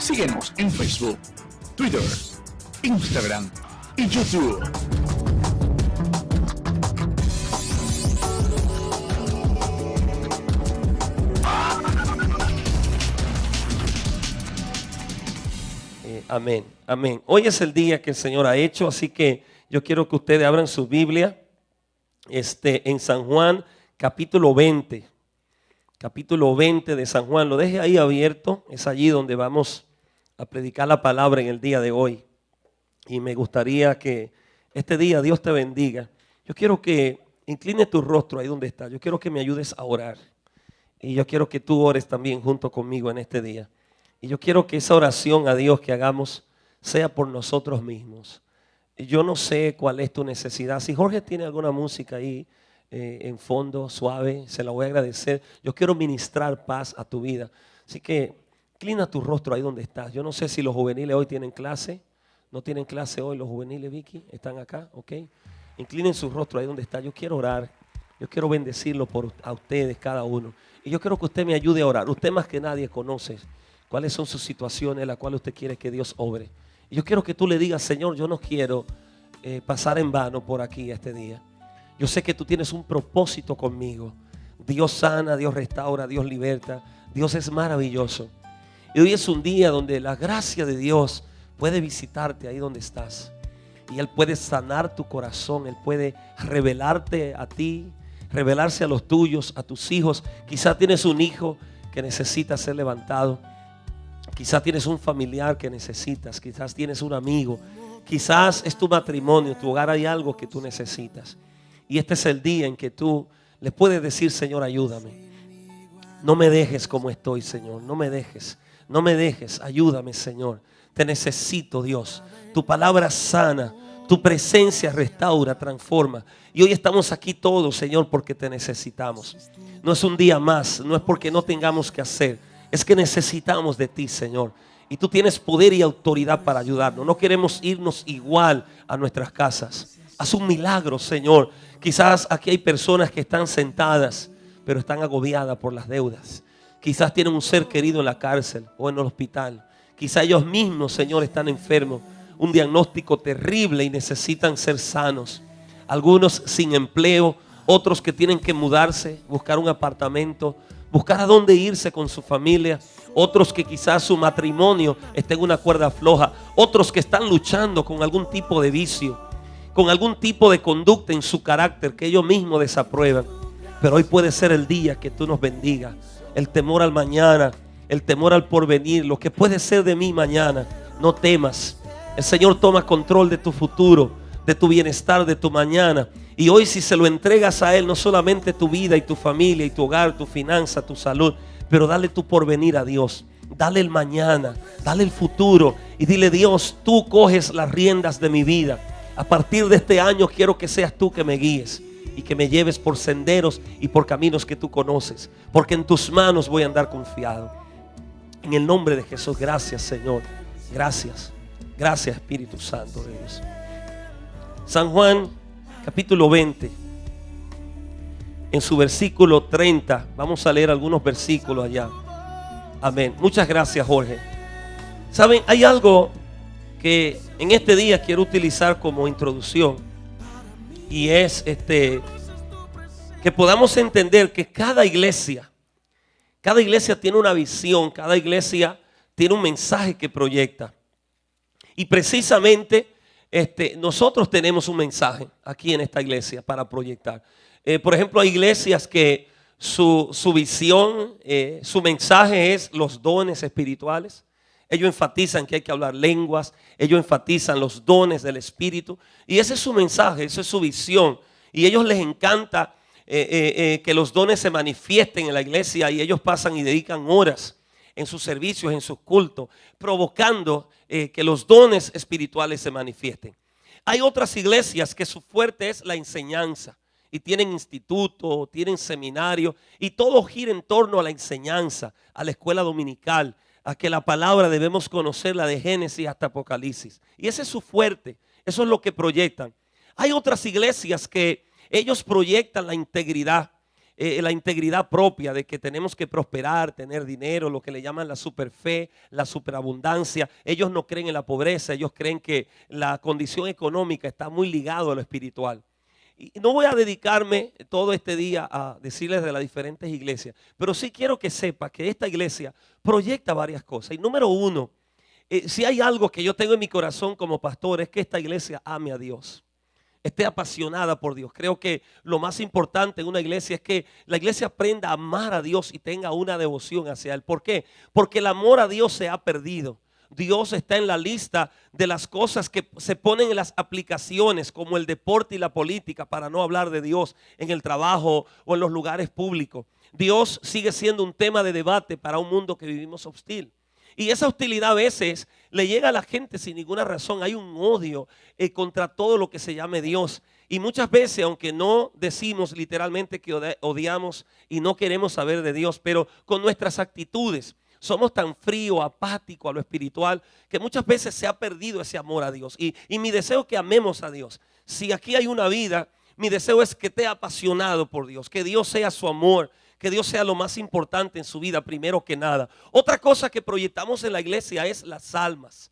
Síguenos en Facebook, Twitter, Instagram y YouTube. Amén, amén. Hoy es el día que el Señor ha hecho, así que yo quiero que ustedes abran su Biblia en San Juan, capítulo 20. Capítulo 20 de San Juan, lo deje ahí abierto, es allí donde vamos a predicar la palabra en el día de hoy. Y me gustaría que este día Dios te bendiga. Yo quiero que incline tu rostro ahí donde está. Yo quiero que me ayudes a orar. Y yo quiero que tú ores también junto conmigo en este día. Y yo quiero que esa oración a Dios que hagamos sea por nosotros mismos. Yo no sé cuál es tu necesidad. Si Jorge tiene alguna música ahí en fondo, suave, se la voy a agradecer. Yo quiero ministrar paz a tu vida. Así que inclina tu rostro ahí donde estás. Yo no sé si los juveniles hoy tienen clase. ¿No tienen clase hoy los juveniles, Vicky? ¿Están acá? Ok. Inclinen su rostro ahí donde está. Yo quiero orar. Yo quiero bendecirlo a ustedes, cada uno. Y yo quiero que usted me ayude a orar. Usted más que nadie conoce cuáles son sus situaciones en las cuales usted quiere que Dios obre. Y yo quiero que tú le digas: Señor, yo no quiero pasar en vano por aquí este día. Yo sé que tú tienes un propósito conmigo. Dios sana, Dios restaura, Dios liberta. Dios es maravilloso. Y hoy es un día donde la gracia de Dios puede visitarte ahí donde estás. Y Él puede sanar tu corazón. Él puede revelarte a ti, revelarse a los tuyos, a tus hijos. Quizás tienes un hijo que necesita ser levantado. Quizás tienes un familiar que necesitas. Quizás tienes un amigo. Quizás es tu matrimonio, tu hogar, hay algo que tú necesitas. Y este es el día en que tú le puedes decir: Señor, ayúdame. No me dejes como estoy, Señor. No me dejes. No me dejes. Ayúdame, Señor. Te necesito, Dios. Tu palabra sana. Tu presencia restaura, transforma. Y hoy estamos aquí todos, Señor, porque te necesitamos. No es un día más. No es porque no tengamos que hacer. Es que necesitamos de ti, Señor. Y tú tienes poder y autoridad para ayudarnos. No queremos irnos igual a nuestras casas. Haz un milagro, Señor. Quizás aquí hay personas que están sentadas, pero están agobiadas por las deudas. Quizás tienen un ser querido en la cárcel o en el hospital. Quizás ellos mismos, Señor, están enfermos. Un diagnóstico terrible y necesitan ser sanos. Algunos sin empleo, otros que tienen que mudarse, buscar un apartamento, buscar a dónde irse con su familia. Otros que quizás su matrimonio esté en una cuerda floja. Otros que están luchando con algún tipo de vicio, con algún tipo de conducta en su carácter que ellos mismos desaprueban. Pero hoy puede ser el día que tú nos bendigas. El temor al mañana, el temor al porvenir, lo que puede ser de mí mañana. No temas. El Señor toma control de tu futuro, de tu bienestar, de tu mañana. Y hoy, si se lo entregas a Él, no solamente tu vida y tu familia y tu hogar, tu finanza, tu salud, pero dale tu porvenir a Dios. Dale el mañana, dale el futuro y dile: Dios, tú coges las riendas de mi vida. A partir de este año quiero que seas tú que me guíes y que me lleves por senderos y por caminos que tú conoces, porque en tus manos voy a andar confiado. En el nombre de Jesús, gracias, Señor. Gracias. Gracias, Espíritu Santo de Dios. San Juan, capítulo 20. En su versículo 30. Vamos a leer algunos versículos allá. Amén. Muchas gracias, Jorge. Saben, hay algo que en este día quiero utilizar como introducción. Y es que podamos entender que cada iglesia tiene una visión. Cada iglesia tiene un mensaje que proyecta. Y precisamente nosotros tenemos un mensaje aquí en esta iglesia para proyectar. Por ejemplo, hay iglesias que su visión, su mensaje es los dones espirituales. Ellos enfatizan que hay que hablar lenguas. Ellos enfatizan los dones del Espíritu. Y ese es su mensaje, esa es su visión. Y a ellos les encanta que los dones se manifiesten en la iglesia. Y ellos pasan y dedican horas en sus servicios, en sus cultos, provocando que los dones espirituales se manifiesten. Hay otras iglesias que su fuerte es la enseñanza. Y tienen instituto, tienen seminario. Y todo gira en torno a la enseñanza, a la escuela dominical, a que la palabra debemos conocerla de Génesis hasta Apocalipsis. Y ese es su fuerte, eso es lo que proyectan. Hay otras iglesias que ellos proyectan la integridad. la integridad propia de que tenemos que prosperar, tener dinero, lo que le llaman la superfe, la superabundancia. Ellos no creen en la pobreza, ellos creen que la condición económica está muy ligado a lo espiritual. Y no voy a dedicarme todo este día a decirles de las diferentes iglesias, pero sí quiero que sepa que esta iglesia proyecta varias cosas. Y número uno, si hay algo que yo tengo en mi corazón como pastor, es que esta iglesia ame a Dios, esté apasionada por Dios. Creo que lo más importante en una iglesia es que la iglesia aprenda a amar a Dios y tenga una devoción hacia Él. ¿Por qué? Porque el amor a Dios se ha perdido. Dios está en la lista de las cosas que se ponen en las aplicaciones, como el deporte y la política, para no hablar de Dios en el trabajo o en los lugares públicos. Dios sigue siendo un tema de debate para un mundo que vivimos hostil. Y esa hostilidad a veces le llega a la gente sin ninguna razón. Hay un odio contra todo lo que se llame Dios. Y muchas veces, aunque no decimos literalmente que odiamos y no queremos saber de Dios, pero con nuestras actitudes somos tan fríos, apáticos a lo espiritual, que muchas veces se ha perdido ese amor a Dios. Y mi deseo es que amemos a Dios. Si aquí hay una vida, mi deseo es que esté apasionado por Dios, que Dios sea su amor, que Dios sea lo más importante en su vida, primero que nada. Otra cosa que proyectamos en la iglesia es las almas.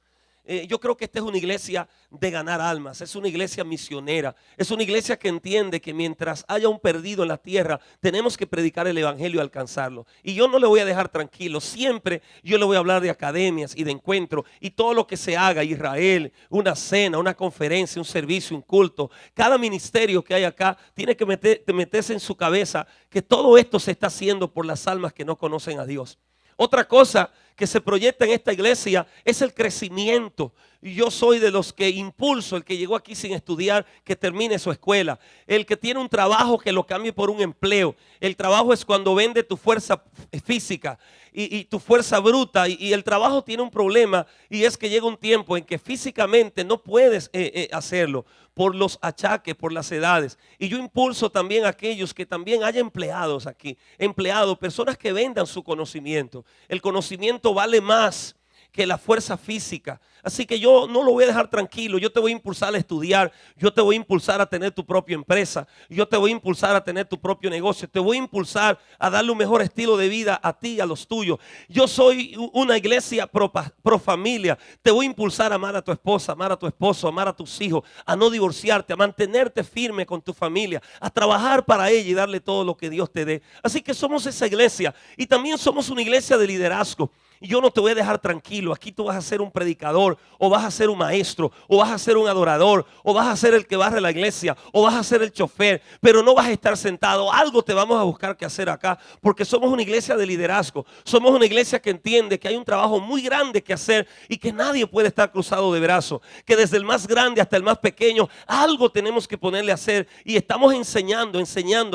Yo creo que esta es una iglesia de ganar almas, es una iglesia misionera, es una iglesia que entiende que mientras haya un perdido en la tierra, tenemos que predicar el evangelio y alcanzarlo. Y yo no le voy a dejar tranquilo, siempre yo le voy a hablar de academias y de encuentros y todo lo que se haga, Israel, una cena, una conferencia, un servicio, un culto. Cada ministerio que hay acá tiene que meterse en su cabeza que todo esto se está haciendo por las almas que no conocen a Dios. Otra cosa que se proyecta en esta iglesia es el crecimiento. Yo soy de los que impulso, el que llegó aquí sin estudiar, que termine su escuela. El que tiene un trabajo, que lo cambie por un empleo. El trabajo es cuando vende tu fuerza física y tu fuerza bruta. Y el trabajo tiene un problema, y es que llega un tiempo en que físicamente no puedes hacerlo por los achaques, por las edades. Y yo impulso también a aquellos que también haya empleados aquí. Empleados, personas que vendan su conocimiento. El conocimiento vale más que la fuerza física. Así que yo no lo voy a dejar tranquilo. Yo te voy a impulsar a estudiar. Yo te voy a impulsar a tener tu propia empresa. Yo te voy a impulsar a tener tu propio negocio. Te voy a impulsar a darle un mejor estilo de vida a ti y a los tuyos. Yo soy una iglesia pro familia. Te voy a impulsar a amar a tu esposa, amar a tu esposo, amar a tus hijos, a no divorciarte, a mantenerte firme con tu familia, a trabajar para ella y darle todo lo que Dios te dé. Así que somos esa iglesia, y también somos una iglesia de liderazgo. Y yo no te voy a dejar tranquilo. Aquí tú vas a ser un predicador, o vas a ser un maestro, o vas a ser un adorador, o vas a ser el que barre la iglesia, o vas a ser el chofer, pero no vas a estar sentado. Algo te vamos a buscar que hacer acá, porque somos una iglesia de liderazgo. Somos una iglesia que entiende que hay un trabajo muy grande que hacer y que nadie puede estar cruzado de brazos, que desde el más grande hasta el más pequeño algo tenemos que ponerle a hacer, y estamos enseñando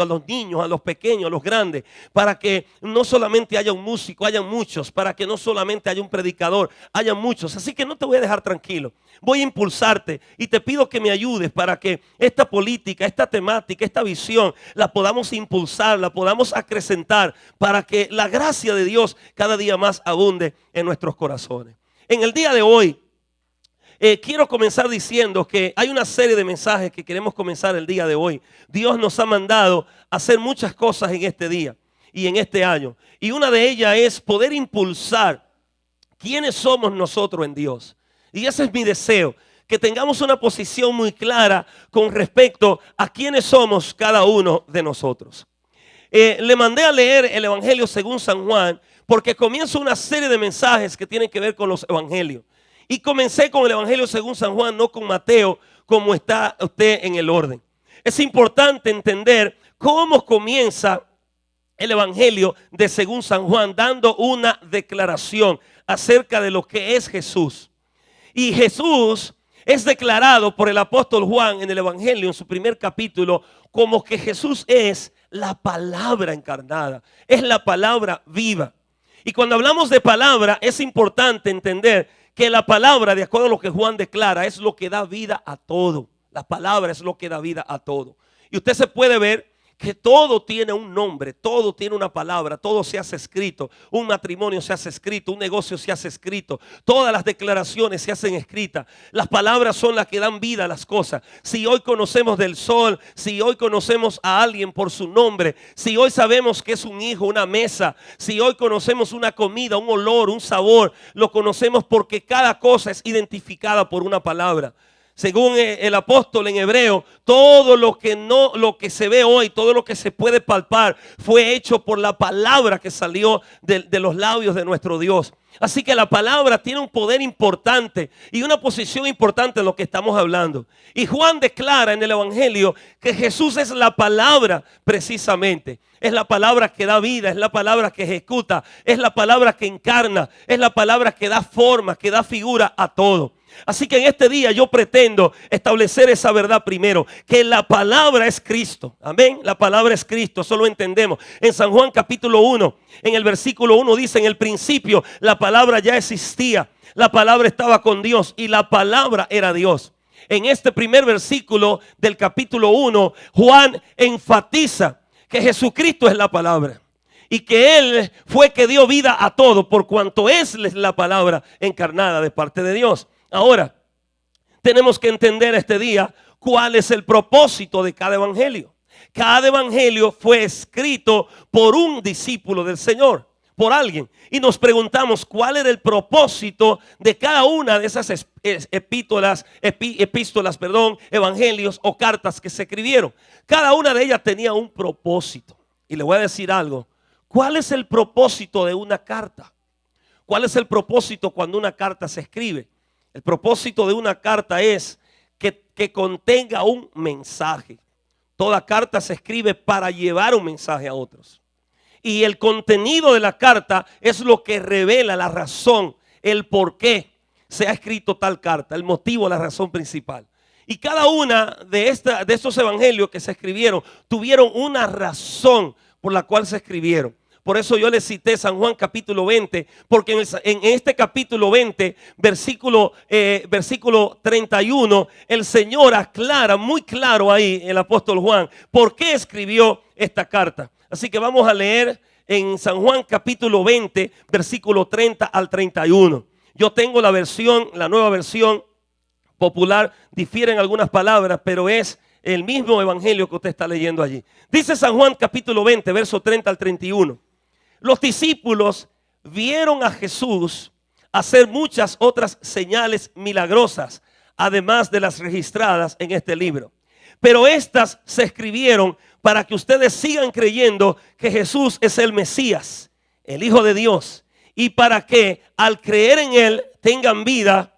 a los niños, a los pequeños, a los grandes, para que no solamente haya un músico, hayan muchos, para que no solamente haya un predicador, haya muchos. Así que no te voy a dejar tranquilo. Voy a impulsarte y te pido que me ayudes para que esta política, esta temática, esta visión la podamos impulsar, la podamos acrecentar, para que la gracia de Dios cada día más abunde en nuestros corazones. En el día de hoy quiero comenzar diciendo que hay una serie de mensajes que queremos comenzar el día de hoy. Dios nos ha mandado a hacer muchas cosas en este día y en este año, y una de ellas es poder impulsar quiénes somos nosotros en Dios. Y ese es mi deseo, que tengamos una posición muy clara con respecto a quiénes somos cada uno de nosotros. Le mandé a leer el Evangelio según San Juan, porque comienzo una serie de mensajes que tienen que ver con los evangelios. Y comencé con el Evangelio según San Juan, no con Mateo, como está usted en el orden. Es importante entender cómo comienza el Evangelio de según San Juan, dando una declaración acerca de lo que es Jesús. Y Jesús es declarado por el apóstol Juan en el Evangelio, en su primer capítulo, como que Jesús es la palabra encarnada, es la palabra viva. Y cuando hablamos de palabra, es importante entender que la palabra, de acuerdo a lo que Juan declara, es lo que da vida a todo. La palabra es lo que da vida a todo. Y usted se puede ver que todo tiene un nombre, todo tiene una palabra, todo se hace escrito, un matrimonio se hace escrito, un negocio se hace escrito, todas las declaraciones se hacen escritas. Las palabras son las que dan vida a las cosas. Si hoy conocemos del sol, si hoy conocemos a alguien por su nombre, si hoy sabemos que es un hijo, una mesa, si hoy conocemos una comida, un olor, un sabor, lo conocemos porque cada cosa es identificada por una palabra. Según el apóstol en hebreo, todo lo que se ve hoy, todo lo que se puede palpar, fue hecho por la palabra que salió de los labios de nuestro Dios. Así que la palabra tiene un poder importante y una posición importante en lo que estamos hablando. Y Juan declara en el evangelio que Jesús es la palabra precisamente. Es la palabra que da vida, es la palabra que ejecuta, es la palabra que encarna, es la palabra que da forma, que da figura a todo. Así que en este día yo pretendo establecer esa verdad primero, que la palabra es Cristo. Amén, la palabra es Cristo, eso lo entendemos. En San Juan capítulo 1, en el versículo 1 dice: en el principio la palabra ya existía, la palabra estaba con Dios y la palabra era Dios. En este primer versículo del capítulo 1, Juan enfatiza que Jesucristo es la palabra y que Él fue que dio vida a todo, por cuanto es la palabra encarnada de parte de Dios. Ahora, tenemos que entender este día cuál es el propósito de cada evangelio. Cada evangelio fue escrito por un discípulo del Señor, por alguien. Y nos preguntamos cuál era el propósito de cada una de esas epístolas, evangelios o cartas que se escribieron. Cada una de ellas tenía un propósito. Y le voy a decir algo. ¿Cuál es el propósito de una carta? ¿Cuál es el propósito cuando una carta se escribe? El propósito de una carta es que contenga un mensaje. Toda carta se escribe para llevar un mensaje a otros. Y el contenido de la carta es lo que revela la razón, el por qué se ha escrito tal carta, el motivo, la razón principal. Y cada una de estos evangelios que se escribieron tuvieron una razón por la cual se escribieron. Por eso yo le cité San Juan capítulo 20, porque en este capítulo 20, versículo 31, el Señor aclara muy claro ahí, el apóstol Juan, por qué escribió esta carta. Así que vamos a leer en San Juan capítulo 20, versículo 30 al 31. Yo tengo la nueva versión popular, difieren algunas palabras, pero es el mismo evangelio que usted está leyendo allí. Dice San Juan capítulo 20, verso 30 al 31. Los discípulos vieron a Jesús hacer muchas otras señales milagrosas, además de las registradas en este libro. Pero estas se escribieron para que ustedes sigan creyendo que Jesús es el Mesías, el Hijo de Dios, y para que al creer en Él tengan vida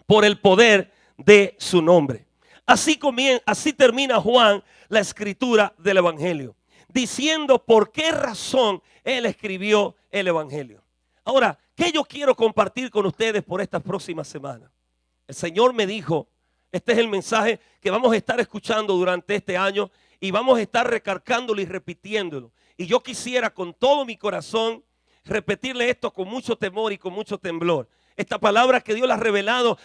por el poder de su nombre. Así termina Juan la escritura del evangelio, diciendo por qué razón él escribió el evangelio. Ahora, ¿qué yo quiero compartir con ustedes por estas próximas semanas? El Señor me dijo, este es el mensaje que vamos a estar escuchando durante este año y vamos a estar recargándolo y repitiéndolo. Y yo quisiera con todo mi corazón repetirle esto con mucho temor y con mucho temblor. Esta palabra que Dios la ha revelado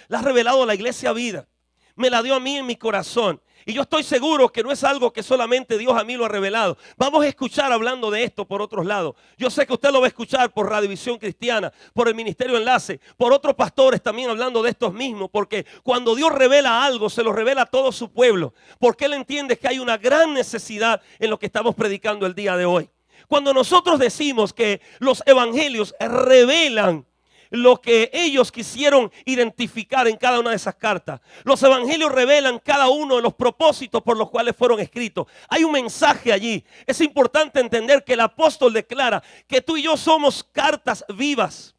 a la iglesia Vida. Me la dio a mí en mi corazón. Y yo estoy seguro que no es algo que solamente Dios a mí lo ha revelado. Vamos a escuchar hablando de esto por otros lados. Yo sé que usted lo va a escuchar por Radiovisión Cristiana, por el Ministerio Enlace, por otros pastores también hablando de estos mismos. Porque cuando Dios revela algo, se lo revela a todo su pueblo. Porque Él entiende que hay una gran necesidad en lo que estamos predicando el día de hoy. Cuando nosotros decimos que los evangelios revelan lo que ellos quisieron identificar en cada una de esas cartas. Los evangelios revelan cada uno de los propósitos por los cuales fueron escritos. Hay un mensaje allí. Es importante entender que el apóstol declara que tú y yo somos cartas vivas.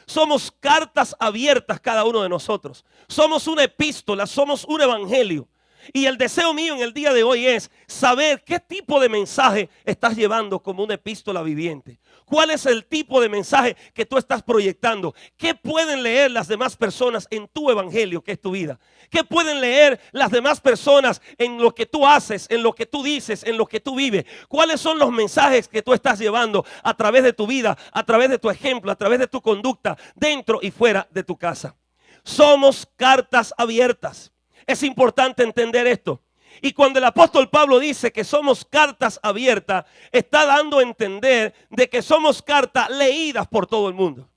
Somos cartas abiertas cada uno de nosotros. Somos una epístola, somos un evangelio. Y el deseo mío en el día de hoy es saber qué tipo de mensaje estás llevando como una epístola viviente. ¿Cuál es el tipo de mensaje que tú estás proyectando? ¿Qué pueden leer las demás personas en tu evangelio, que es tu vida? ¿Qué pueden leer las demás personas en lo que tú haces, en lo que tú dices, en lo que tú vives? ¿Cuáles son los mensajes que tú estás llevando a través de tu vida, a través de tu ejemplo, a través de tu conducta, dentro y fuera de tu casa? Somos cartas abiertas. Es importante entender esto. Y cuando el apóstol Pablo dice que somos cartas abiertas, está dando a entender de que somos cartas leídas por todo el mundo.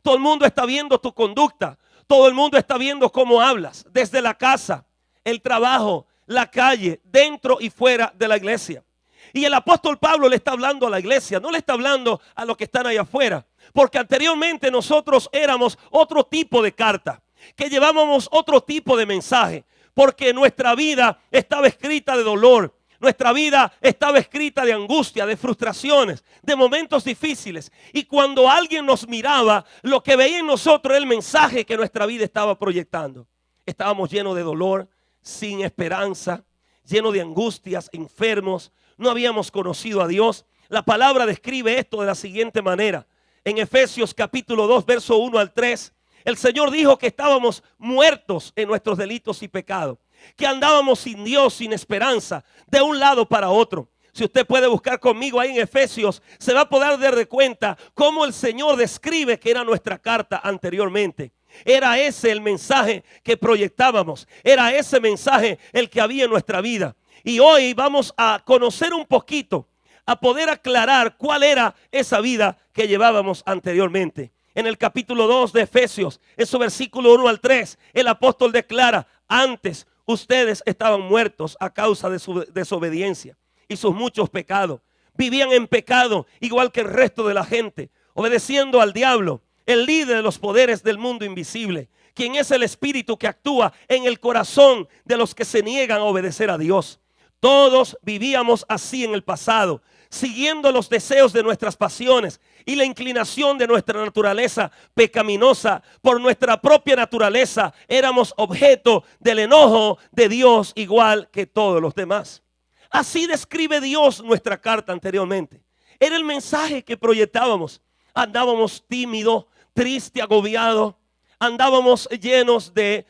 Todo el mundo está viendo tu conducta. Todo el mundo está viendo cómo hablas. Desde la casa, el trabajo, la calle, dentro y fuera de la iglesia. Y el apóstol Pablo le está hablando a la iglesia, no le está hablando a los que están allá afuera. Porque anteriormente nosotros éramos otro tipo de carta, que llevábamos otro tipo de mensaje. Porque nuestra vida estaba escrita de dolor. Nuestra vida estaba escrita de angustia, de frustraciones, de momentos difíciles. Y cuando alguien nos miraba, lo que veía en nosotros era el mensaje que nuestra vida estaba proyectando. Estábamos llenos de dolor, sin esperanza, llenos de angustias, enfermos. No habíamos conocido a Dios. La palabra describe esto de la siguiente manera. En Efesios capítulo 2, verso 1 al 3. El Señor dijo que estábamos muertos en nuestros delitos y pecados, que andábamos sin Dios, sin esperanza, de un lado para otro. Si usted puede buscar conmigo ahí en Efesios, se va a poder dar de cuenta cómo el Señor describe que era nuestra carta anteriormente. Era ese el mensaje que proyectábamos, era ese mensaje el que había en nuestra vida. Y hoy vamos a conocer un poquito, a poder aclarar cuál era esa vida que llevábamos anteriormente. En el capítulo 2 de Efesios, en su versículo 1 al 3, el apóstol declara: antes ustedes estaban muertos a causa de su desobediencia y sus muchos pecados. Vivían en pecado igual que el resto de la gente, obedeciendo al diablo, el líder de los poderes del mundo invisible, quien es el espíritu que actúa en el corazón de los que se niegan a obedecer a Dios. Todos vivíamos así en el pasado, siguiendo los deseos de nuestras pasiones y la inclinación de nuestra naturaleza pecaminosa. Por nuestra propia naturaleza éramos objeto del enojo de Dios, igual que todos los demás. Así describe Dios nuestra carta anteriormente. Era el mensaje que proyectábamos. Andábamos tímidos, tristes, agobiados. Andábamos llenos de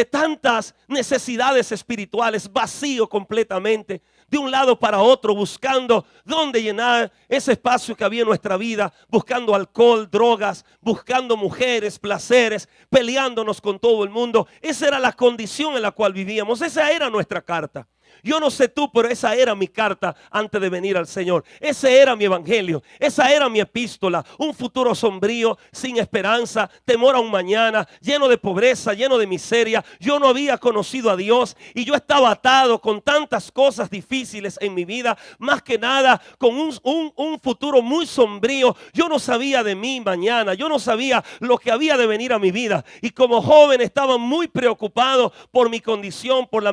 tantas necesidades espirituales, vacío completamente, de un lado para otro, buscando dónde llenar ese espacio que había en nuestra vida, buscando alcohol, drogas, buscando mujeres, placeres, peleándonos con todo el mundo. Esa era la condición en la cual vivíamos, esa era nuestra carta. Yo no sé tú, pero esa era mi carta antes de venir al Señor. Ese era mi evangelio, esa era mi epístola. Un futuro sombrío, sin esperanza, temor a un mañana, lleno de pobreza, lleno de miseria. Yo no había conocido a Dios y yo estaba atado con tantas cosas difíciles en mi vida. Más que nada con un futuro muy sombrío. Yo no sabía de mi mañana, yo no sabía lo que había de venir a mi vida. Y como joven estaba muy preocupado por mi condición, por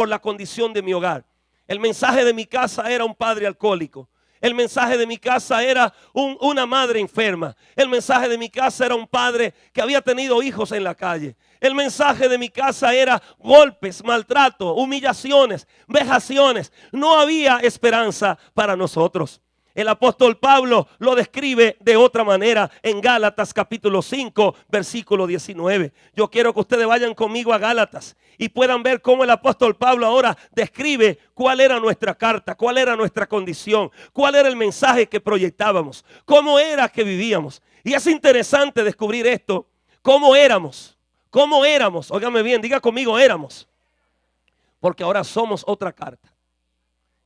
la condición de mi hogar. El mensaje de mi casa era un padre alcohólico. El mensaje de mi casa era una madre enferma. El mensaje de mi casa era un padre que había tenido hijos en la calle. El mensaje de mi casa era golpes, maltrato, humillaciones, vejaciones. No había esperanza para nosotros. El apóstol Pablo lo describe de otra manera en Gálatas capítulo 5, versículo 19. Yo quiero que ustedes vayan conmigo a Gálatas y puedan ver cómo el apóstol Pablo ahora describe cuál era nuestra carta, cuál era nuestra condición, cuál era el mensaje que proyectábamos, cómo era que vivíamos. Y es interesante descubrir esto, cómo éramos, óigame bien, diga conmigo éramos, porque ahora somos otra carta.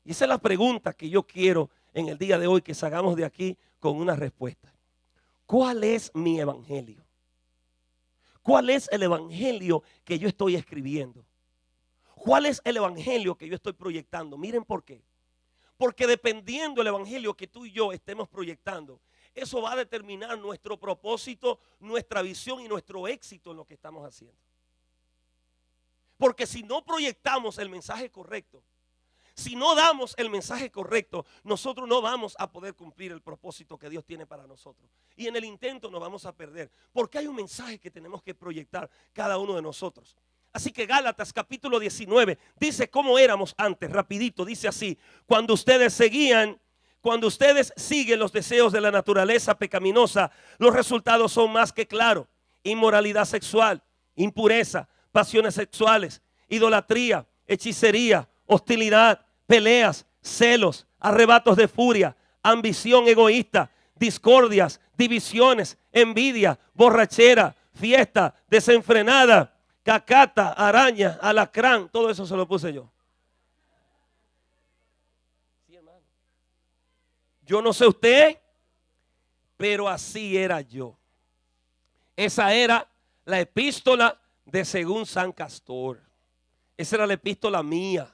Y esa es la pregunta que yo quiero en el día de hoy que salgamos de aquí con una respuesta. ¿Cuál es mi evangelio? ¿Cuál es el evangelio que yo estoy escribiendo? ¿Cuál es el evangelio que yo estoy proyectando? Miren por qué. Porque dependiendo del evangelio que tú y yo estemos proyectando, eso va a determinar nuestro propósito, nuestra visión y nuestro éxito en lo que estamos haciendo. Porque si no proyectamos el mensaje correcto, si no damos el mensaje correcto, nosotros no vamos a poder cumplir el propósito que Dios tiene para nosotros. Y en el intento nos vamos a perder. Porque hay un mensaje que tenemos que proyectar cada uno de nosotros. Así que Gálatas capítulo 19 dice cómo éramos antes, rapidito, dice así: cuando ustedes siguen los deseos de la naturaleza pecaminosa, los resultados son más que claros: inmoralidad sexual, impureza, pasiones sexuales, idolatría, hechicería, hostilidad, peleas, celos, arrebatos de furia, ambición egoísta, discordias, divisiones, envidia, borrachera, fiesta desenfrenada, cacata, araña, alacrán. Todo eso se lo puse yo. Yo no sé usted, pero así era yo. Esa era la epístola de según San Castor. Esa era la epístola mía.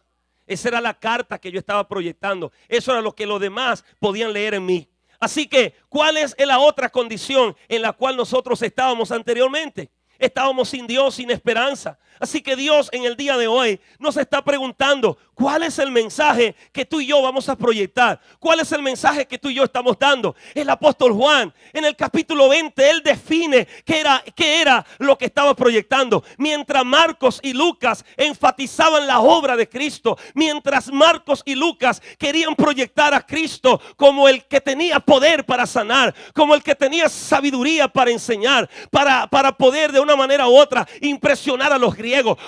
Esa era la carta que yo estaba proyectando. Eso era lo que los demás podían leer en mí. Así que, ¿cuál es la otra condición en la cual nosotros estábamos anteriormente? Estábamos sin Dios, sin esperanza. Así que Dios en el día de hoy nos está preguntando, ¿cuál es el mensaje que tú y yo vamos a proyectar? ¿Cuál es el mensaje que tú y yo estamos dando? El apóstol Juan en el capítulo 20, él define qué era lo que estaba proyectando. Mientras Marcos y Lucas enfatizaban la obra de Cristo, mientras Marcos y Lucas querían proyectar a Cristo como el que tenía poder para sanar, como el que tenía sabiduría para enseñar, para poder de una manera u otra impresionar a los griegos.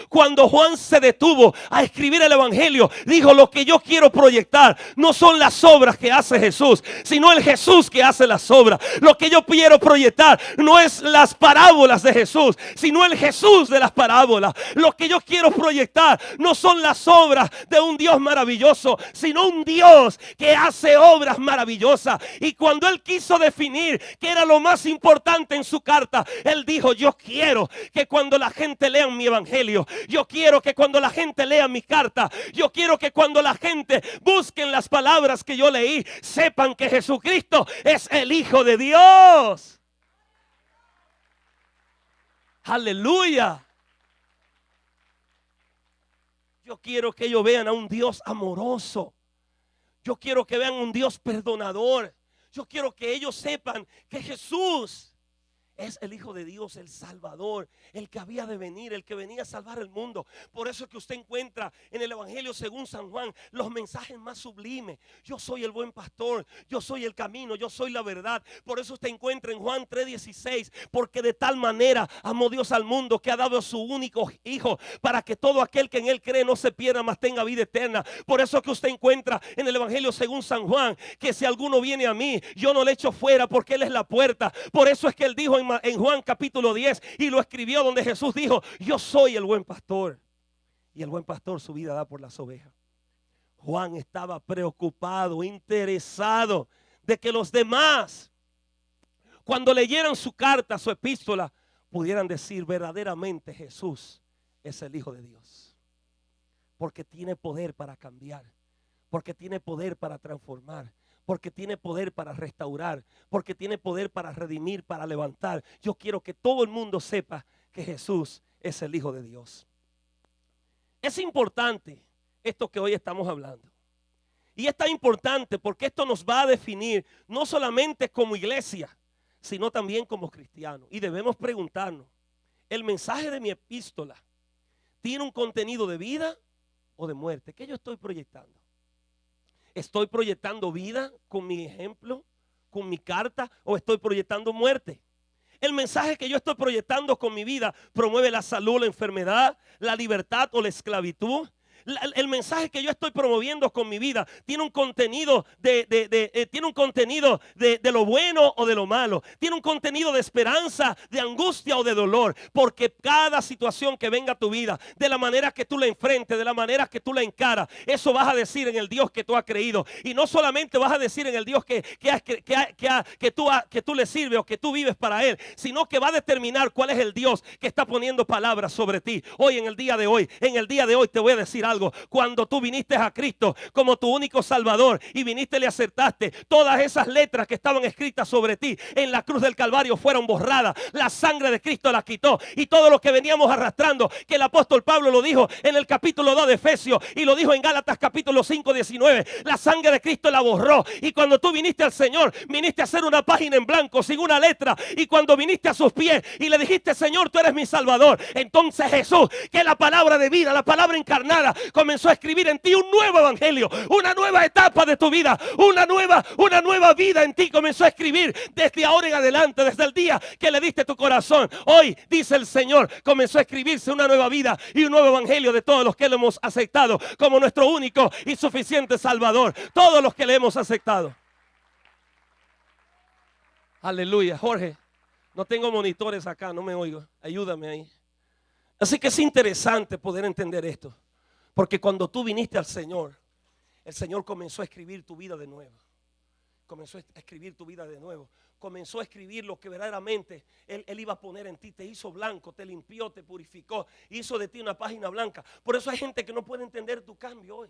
Cuando Juan se detuvo a escribir el evangelio, dijo: lo que yo quiero proyectar no son las obras que hace Jesús, sino el Jesús que hace las obras. Lo que yo quiero proyectar no es las parábolas de Jesús, sino el Jesús de las parábolas. Lo que yo quiero proyectar no son las obras de un Dios maravilloso, sino un Dios que hace obras maravillosas. Y cuando él quiso definir qué era lo más importante en su carta, él dijo: yo quiero que cuando la gente lea mi evangelio, yo quiero que cuando la gente lea mi carta, yo quiero que cuando la gente busquen las palabras que yo leí, sepan que Jesucristo es el Hijo de Dios. Aleluya. Yo quiero que ellos vean a un Dios amoroso. Yo quiero que vean un Dios perdonador. Yo quiero que ellos sepan que Jesús es el Hijo de Dios, el Salvador, el que había de venir, el que venía a salvar el mundo. Por eso es que usted encuentra en el Evangelio según San Juan los mensajes más sublimes. Yo soy el buen pastor, yo soy el camino, yo soy la verdad. Por eso usted encuentra en Juan 3:16, porque de tal manera amó Dios al mundo que ha dado a su único Hijo, para que todo aquel que en él cree no se pierda, mas tenga vida eterna. Por eso es que usted encuentra en el Evangelio según San Juan que si alguno viene a mí, yo no le echo fuera, porque él es la puerta. Por eso es que él dijo en Juan capítulo 10, y lo escribió, donde Jesús dijo: yo soy el buen pastor, y el buen pastor su vida da por las ovejas. Juan estaba preocupado, interesado de que los demás, cuando leyeran su carta, su epístola, pudieran decir: verdaderamente Jesús es el Hijo de Dios, porque tiene poder para cambiar, porque tiene poder para transformar, porque tiene poder para restaurar, porque tiene poder para redimir, para levantar. Yo quiero que todo el mundo sepa que Jesús es el Hijo de Dios. Es importante esto que hoy estamos hablando. Y es tan importante porque esto nos va a definir no solamente como iglesia, sino también como cristianos. Y debemos preguntarnos: ¿el mensaje de mi epístola tiene un contenido de vida o de muerte? ¿Qué yo estoy proyectando? ¿Estoy proyectando vida con mi ejemplo, con mi carta, o estoy proyectando muerte? El mensaje que yo estoy proyectando con mi vida promueve la salud, la enfermedad, la libertad o la esclavitud. El mensaje que yo estoy promoviendo con mi vida tiene un contenido tiene un contenido de lo bueno o de lo malo. Tiene un contenido de esperanza, de angustia o de dolor. Porque cada situación que venga a tu vida, de la manera que tú la enfrentes, de la manera que tú la encaras, eso vas a decir en el Dios que tú has creído. Y no solamente vas a decir en el Dios que tú le sirves o que tú vives para Él, sino que va a determinar cuál es el Dios que está poniendo palabras sobre ti. Hoy, en el día de hoy te voy a decir algo. Cuando tú viniste a Cristo como tu único Salvador y viniste y le aceptaste, todas esas letras que estaban escritas sobre ti en la cruz del Calvario fueron borradas. La sangre de Cristo las quitó, y todo lo que veníamos arrastrando, que el apóstol Pablo lo dijo en el capítulo 2 de Efesios y lo dijo en Gálatas capítulo 5:19, la sangre de Cristo la borró. Y cuando tú viniste al Señor, viniste a hacer una página en blanco sin una letra, y cuando viniste a sus pies y le dijiste: Señor, tú eres mi Salvador, entonces Jesús, que es la palabra de vida, la palabra encarnada, comenzó a escribir en ti un nuevo evangelio, una nueva etapa de tu vida, una nueva vida en ti comenzó a escribir desde ahora en adelante, desde el día que le diste tu corazón. Hoy, dice el Señor, comenzó a escribirse una nueva vida y un nuevo evangelio de todos los que lo hemos aceptado como nuestro único y suficiente Salvador. Todos los que le hemos aceptado. Aleluya. Jorge, no tengo monitores acá, no me oigo. Ayúdame ahí. Así que es interesante poder entender esto. Porque cuando tú viniste al Señor, el Señor comenzó a escribir tu vida de nuevo. comenzó a escribir tu vida de nuevo. Comenzó a escribir lo que verdaderamente él iba a poner en ti. Te hizo blanco, te limpió, te purificó, hizo de ti una página blanca. Por eso hay gente que no puede entender tu cambio hoy.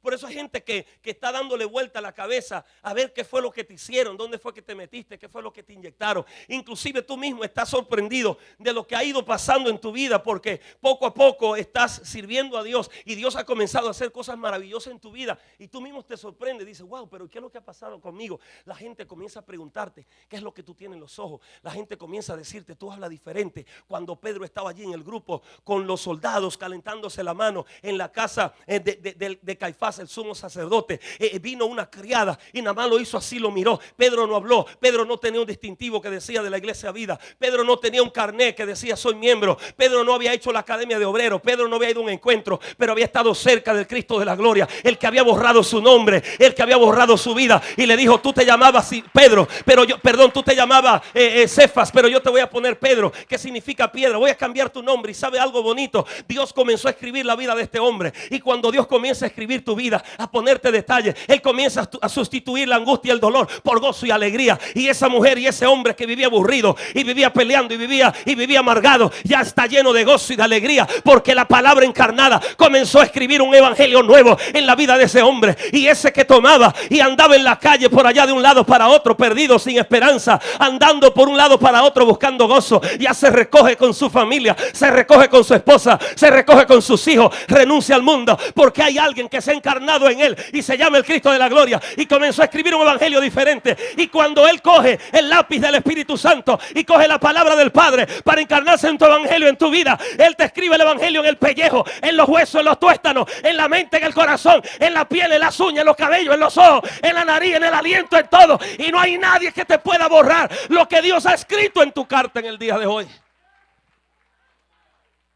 Por eso hay gente que está dándole vuelta a la cabeza a ver qué fue lo que te hicieron, dónde fue que te metiste, qué fue lo que te inyectaron. Inclusive tú mismo estás sorprendido de lo que ha ido pasando en tu vida, porque poco a poco estás sirviendo a Dios y Dios ha comenzado a hacer cosas maravillosas en tu vida y tú mismo te sorprendes, dices, wow, pero ¿qué es lo que ha pasado conmigo? La gente comienza a preguntarte qué es lo que tú tienes en los ojos. La gente comienza a decirte, tú hablas diferente. Cuando Pedro estaba allí en el grupo con los soldados calentándose la mano en la casa de Caifás, el sumo sacerdote, vino una criada y nada más lo hizo así, lo miró. Pedro no habló. Pedro no tenía un distintivo que decía de la iglesia Vida. Pedro no tenía un carnet que decía soy miembro. Pedro no había hecho la academia de obreros. Pedro no había ido a un encuentro, pero había estado cerca del Cristo de la gloria, el que había borrado su nombre, el que había borrado su vida, y le dijo, tú te llamabas Pedro, pero yo, perdón, tú te llamabas Cefas, pero yo te voy a poner Pedro, que significa piedra. Voy a cambiar tu nombre. Y sabe algo bonito, Dios comenzó a escribir la vida de este hombre, y cuando Dios comienza a escribir tu vida, a ponerte detalles, Él comienza a sustituir la angustia y el dolor por gozo y alegría. Y esa mujer y ese hombre que vivía aburrido y vivía peleando y vivía amargado, ya está lleno de gozo y de alegría, porque la palabra encarnada comenzó a escribir un evangelio nuevo en la vida de ese hombre. Y ese que tomaba y andaba en la calle por allá de un lado para otro, perdido, sin esperanza, andando por un lado para otro buscando gozo, ya se recoge con su familia, se recoge con su esposa, se recoge con sus hijos, renuncia al mundo, porque hay alguien que se ha encarnado en él y se llama el Cristo de la gloria, y comenzó a escribir un evangelio diferente. Y cuando él coge el lápiz del Espíritu Santo y coge la palabra del Padre para encarnarse en tu evangelio, en tu vida, él te escribe el evangelio en el pellejo, en los huesos, en los tuéstanos, en la mente, en el corazón, en la piel, en las uñas, en los cabellos, en los ojos, en la nariz, en el aliento, en todo. Y no hay nadie que te pueda borrar lo que Dios ha escrito en tu carta en el día de hoy.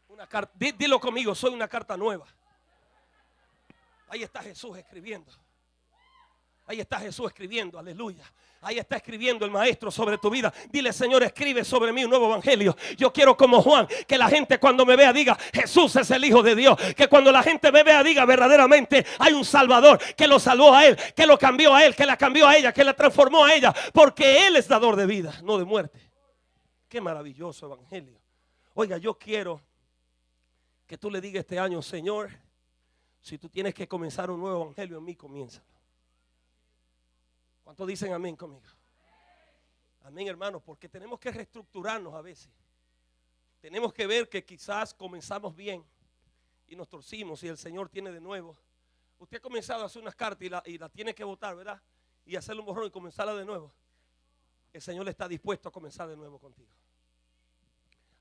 Una carta, dilo conmigo, soy una carta nueva. Ahí está Jesús escribiendo. Ahí está Jesús escribiendo, aleluya. Ahí está escribiendo el maestro sobre tu vida. Dile, Señor, escribe sobre mí un nuevo evangelio. Yo quiero, como Juan, que la gente cuando me vea diga, Jesús es el Hijo de Dios. Que cuando la gente me vea diga, verdaderamente hay un Salvador que lo salvó a él, que lo cambió a él, que la cambió a ella, que la transformó a ella, porque él es dador de vida, no de muerte. Qué maravilloso evangelio. Oiga, yo quiero que tú le digas este año, Señor, si tú tienes que comenzar un nuevo evangelio en mí, comiénzalo. ¿Cuántos dicen amén conmigo? Amén, hermanos, porque tenemos que reestructurarnos a veces. Tenemos que ver que quizás comenzamos bien y nos torcimos y el Señor tiene de nuevo. Usted ha comenzado a hacer unas cartas y la tiene que botar, ¿verdad? Y hacerle un borrón y comenzarla de nuevo. El Señor está dispuesto a comenzar de nuevo contigo.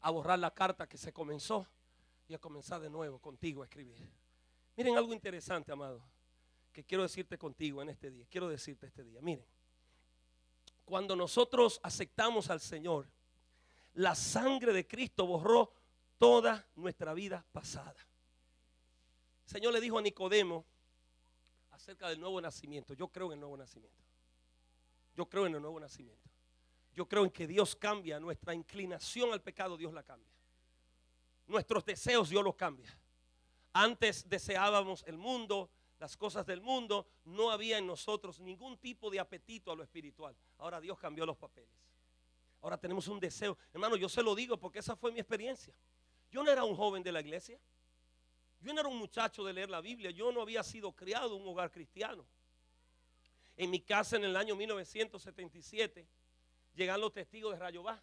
A borrar la carta que se comenzó y a comenzar de nuevo contigo a escribir. Miren algo interesante, amado, que quiero decirte contigo en este día. Quiero decirte este día. Miren, cuando nosotros aceptamos al Señor, la sangre de Cristo borró toda nuestra vida pasada. El Señor le dijo a Nicodemo acerca del nuevo nacimiento. Yo creo en el nuevo nacimiento. Yo creo en el nuevo nacimiento. Yo creo en que Dios cambia nuestra inclinación al pecado. Dios la cambia. Nuestros deseos Dios los cambia. Antes deseábamos el mundo, las cosas del mundo. No había en nosotros ningún tipo de apetito a lo espiritual. Ahora Dios cambió los papeles. Ahora tenemos un deseo. Hermano, yo se lo digo porque esa fue mi experiencia. Yo no era un joven de la iglesia. Yo no era un muchacho de leer la Biblia. Yo no había sido criado en un hogar cristiano. En mi casa en el año 1977 llegan los testigos de Rayo Baja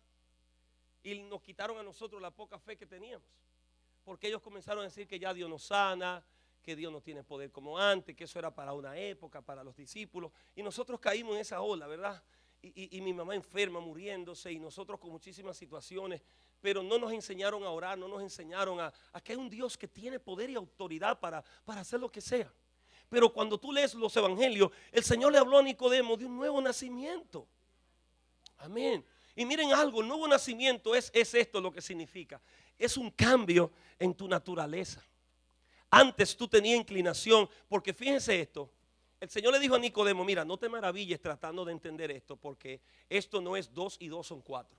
y nos quitaron a nosotros la poca fe que teníamos. Porque ellos comenzaron a decir que ya Dios no sana, que Dios no tiene poder como antes, que eso era para una época, para los discípulos. Y nosotros caímos en esa ola, ¿verdad? Y mi mamá enferma, muriéndose, y nosotros con muchísimas situaciones. Pero no nos enseñaron a orar, no nos enseñaron a que hay un Dios que tiene poder y autoridad para hacer lo que sea. Pero cuando tú lees los evangelios, el Señor le habló a Nicodemo de un nuevo nacimiento. Amén. Y miren algo, el nuevo nacimiento es esto lo que significa. Es un cambio en tu naturaleza. Antes tú tenías inclinación, porque fíjense esto. El Señor le dijo a Nicodemo, mira, no te maravilles tratando de entender esto, porque esto no es 2 y 2 son 4.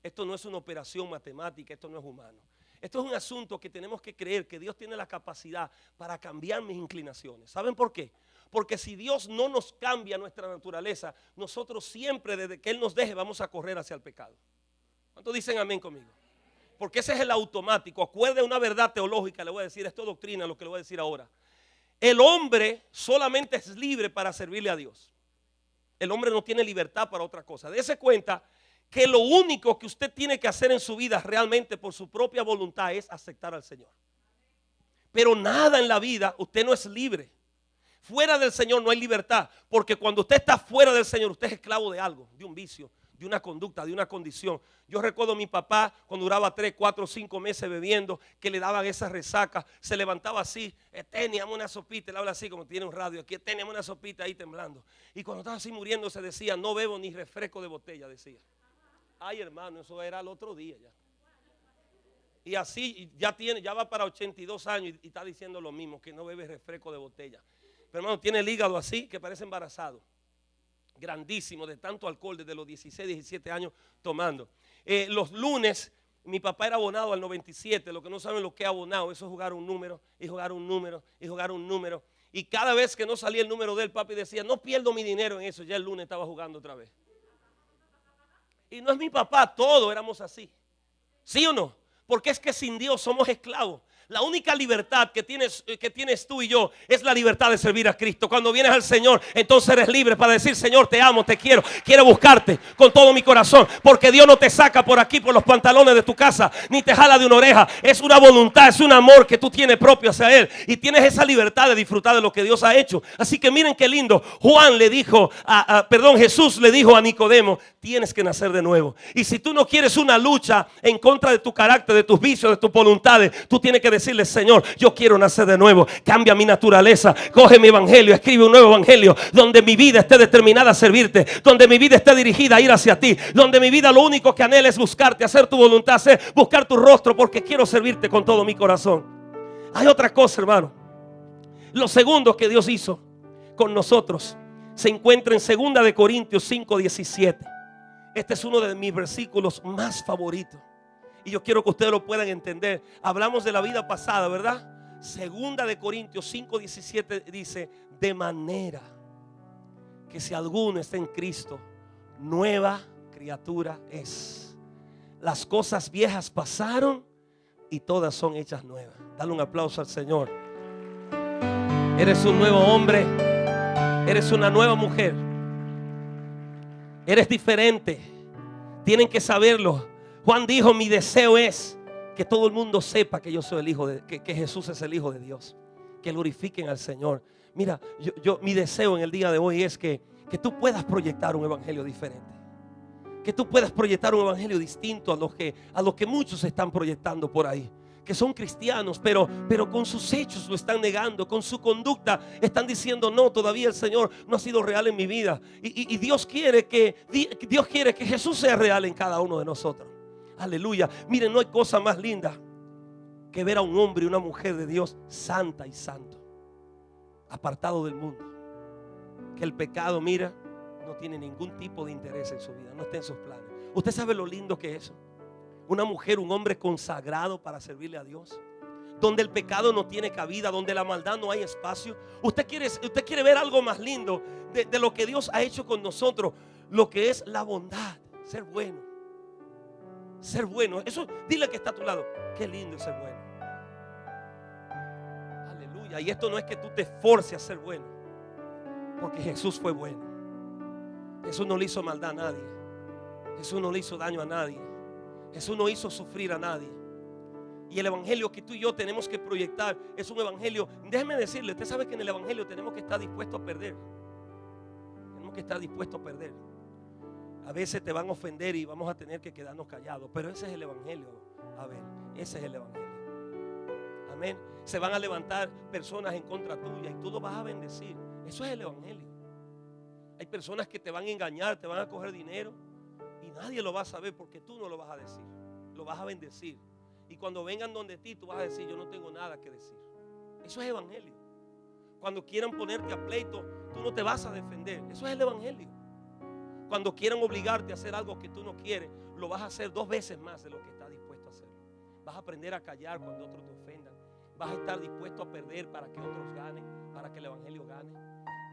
Esto no es una operación matemática, esto no es humano. Esto es un asunto que tenemos que creer que Dios tiene la capacidad para cambiar mis inclinaciones. ¿Saben por qué? Porque si Dios no nos cambia nuestra naturaleza, nosotros siempre desde que Él nos deje vamos a correr hacia el pecado. ¿Cuántos dicen amén conmigo? Porque ese es el automático. Acuerde una verdad teológica, le voy a decir, esto es doctrina lo que le voy a decir ahora. El hombre solamente es libre para servirle a Dios. El hombre no tiene libertad para otra cosa. Dese cuenta que lo único que usted tiene que hacer en su vida realmente por su propia voluntad es aceptar al Señor. Pero nada en la vida usted no es libre. Fuera del Señor no hay libertad. Porque cuando usted está fuera del Señor, usted es esclavo de algo, de un vicio, de una conducta, de una condición. Yo recuerdo a mi papá cuando duraba 3, 4, 5 meses bebiendo, que le daban esas resacas, se levantaba así, teníamos una sopita, él habla así como tiene un radio, aquí teníamos una sopita ahí temblando. Y cuando estaba así muriendo se decía, no bebo ni refresco de botella, decía. Ay, hermano, eso era el otro día ya. Y así ya va para 82 años y está diciendo lo mismo, que no bebe refresco de botella. Pero hermano, tiene el hígado así que parece embarazado. Grandísimo, de tanto alcohol desde los 16, 17 años tomando. Los lunes, mi papá era abonado al 97. Lo que no saben lo que es abonado, eso es jugar un número y jugar un número y jugar un número. Y cada vez que no salía el número del papi decía, no pierdo mi dinero en eso. Ya el lunes estaba jugando otra vez. Y no es mi papá, todos éramos así. ¿Sí o no? Porque es que sin Dios somos esclavos. La única libertad que tienes tú y yo es la libertad de servir a Cristo. Cuando vienes al Señor, entonces eres libre para decir, Señor, te amo, te quiero buscarte con todo mi corazón. Porque Dios no te saca por aquí, por los pantalones de tu casa, ni te jala de una oreja. Es una voluntad, es un amor que tú tienes propio hacia Él. Y tienes esa libertad de disfrutar de lo que Dios ha hecho. Así que miren qué lindo. Jesús le dijo a Nicodemo, tienes que nacer de nuevo. Y si tú no quieres una lucha en contra de tu carácter, de tus vicios, de tus voluntades, tú tienes que decirle, Señor, yo quiero nacer de nuevo. Cambia mi naturaleza, coge mi evangelio, escribe un nuevo evangelio donde mi vida esté determinada a servirte, donde mi vida esté dirigida a ir hacia ti, donde mi vida lo único que anhela es buscarte, hacer tu voluntad, buscar tu rostro, porque quiero servirte con todo mi corazón. Hay otra cosa, hermano. Lo segundo que Dios hizo con nosotros se encuentra en 2 de Corintios 5:17. Este es uno de mis versículos más favoritos. Y yo quiero que ustedes lo puedan entender. Hablamos de la vida pasada, ¿verdad? 2 de Corintios 5:17 dice, de manera que si alguno está en Cristo, nueva criatura es. Las cosas viejas pasaron y todas son hechas nuevas. Dale un aplauso al Señor. Eres un nuevo hombre, eres una nueva mujer, eres diferente. Tienen que saberlo. Juan dijo, mi deseo es que todo el mundo sepa que yo soy el hijo que Jesús es el Hijo de Dios. Que glorifiquen al Señor. Mira, mi deseo en el día de hoy es que tú puedas proyectar un evangelio diferente. Que tú puedas proyectar un evangelio distinto a lo que muchos están proyectando por ahí. Que son cristianos, pero con sus hechos lo están negando. Con su conducta están diciendo, no, todavía el Señor no ha sido real en mi vida. Y Dios quiere que Jesús sea real en cada uno de nosotros. Aleluya. Miren, no hay cosa más linda que ver a un hombre y una mujer de Dios santa y santo, apartado del mundo. Que el pecado, mira, no tiene ningún tipo de interés en su vida, no está en sus planes. ¿Usted sabe lo lindo que es eso? Una mujer, un hombre consagrado para servirle a Dios, donde el pecado no tiene cabida, donde la maldad no hay espacio. Usted quiere ver algo más lindo de lo que Dios ha hecho con nosotros, lo que es la bondad, ser bueno. Ser bueno, eso, dile que está a tu lado, qué lindo es ser bueno. Aleluya. Y esto no es que tú te forces a ser bueno, porque Jesús fue bueno. Jesús no le hizo maldad a nadie. Jesús no le hizo daño a nadie. Jesús no hizo sufrir a nadie. Y el evangelio que tú y yo tenemos que proyectar es un evangelio. Déjeme decirle, usted sabe que en el evangelio tenemos que estar dispuestos a perder. Tenemos que estar dispuestos a perder. A veces te van a ofender y vamos a tener que quedarnos callados, pero ese es el evangelio. A ver, ese es el evangelio. Amén. Se van a levantar personas en contra tuya y tú lo vas a bendecir. Eso es el evangelio. Hay personas que te van a engañar, te van a coger dinero y nadie lo va a saber porque tú no lo vas a decir. Lo vas a bendecir. Y cuando vengan donde ti, tú vas a decir, yo no tengo nada que decir. Eso es evangelio. Cuando quieran ponerte a pleito, tú no te vas a defender. Eso es el evangelio. Cuando quieran obligarte a hacer algo que tú no quieres, lo vas a hacer 2 veces más de lo que estás dispuesto a hacer. Vas a aprender a callar cuando otros te ofendan. Vas a estar dispuesto a perder para que otros ganen, para que el evangelio gane.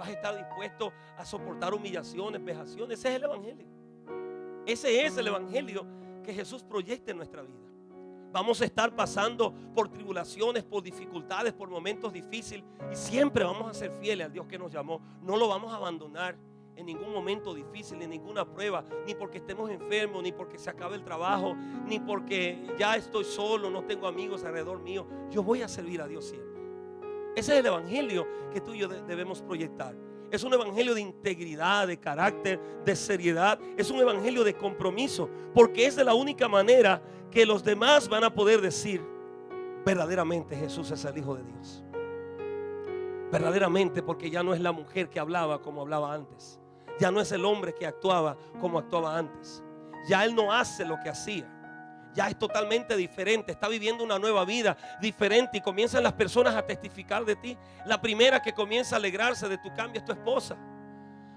Vas a estar dispuesto a soportar humillaciones, vejaciones. Ese es el evangelio. Ese es el evangelio que Jesús proyecta en nuestra vida. Vamos a estar pasando por tribulaciones, por dificultades, por momentos difíciles, y siempre vamos a ser fieles al Dios que nos llamó. No lo vamos a abandonar en ningún momento difícil, en ninguna prueba, ni porque estemos enfermos, ni porque se acabe el trabajo, ni porque ya estoy solo, no tengo amigos alrededor mío. Yo voy a servir a Dios siempre. Ese es el evangelio que tú y yo debemos proyectar. Es un evangelio de integridad, de carácter, de seriedad. Es un evangelio de compromiso, porque es de la única manera que los demás van a poder decir: verdaderamente Jesús es el Hijo de Dios. Verdaderamente, porque ya no es la mujer que hablaba como hablaba antes. Ya no es el hombre que actuaba como actuaba antes. Ya él no hace lo que hacía. Ya es totalmente diferente. Está viviendo una nueva vida diferente, y comienzan las personas a testificar de ti. La primera que comienza a alegrarse de tu cambio es tu esposa.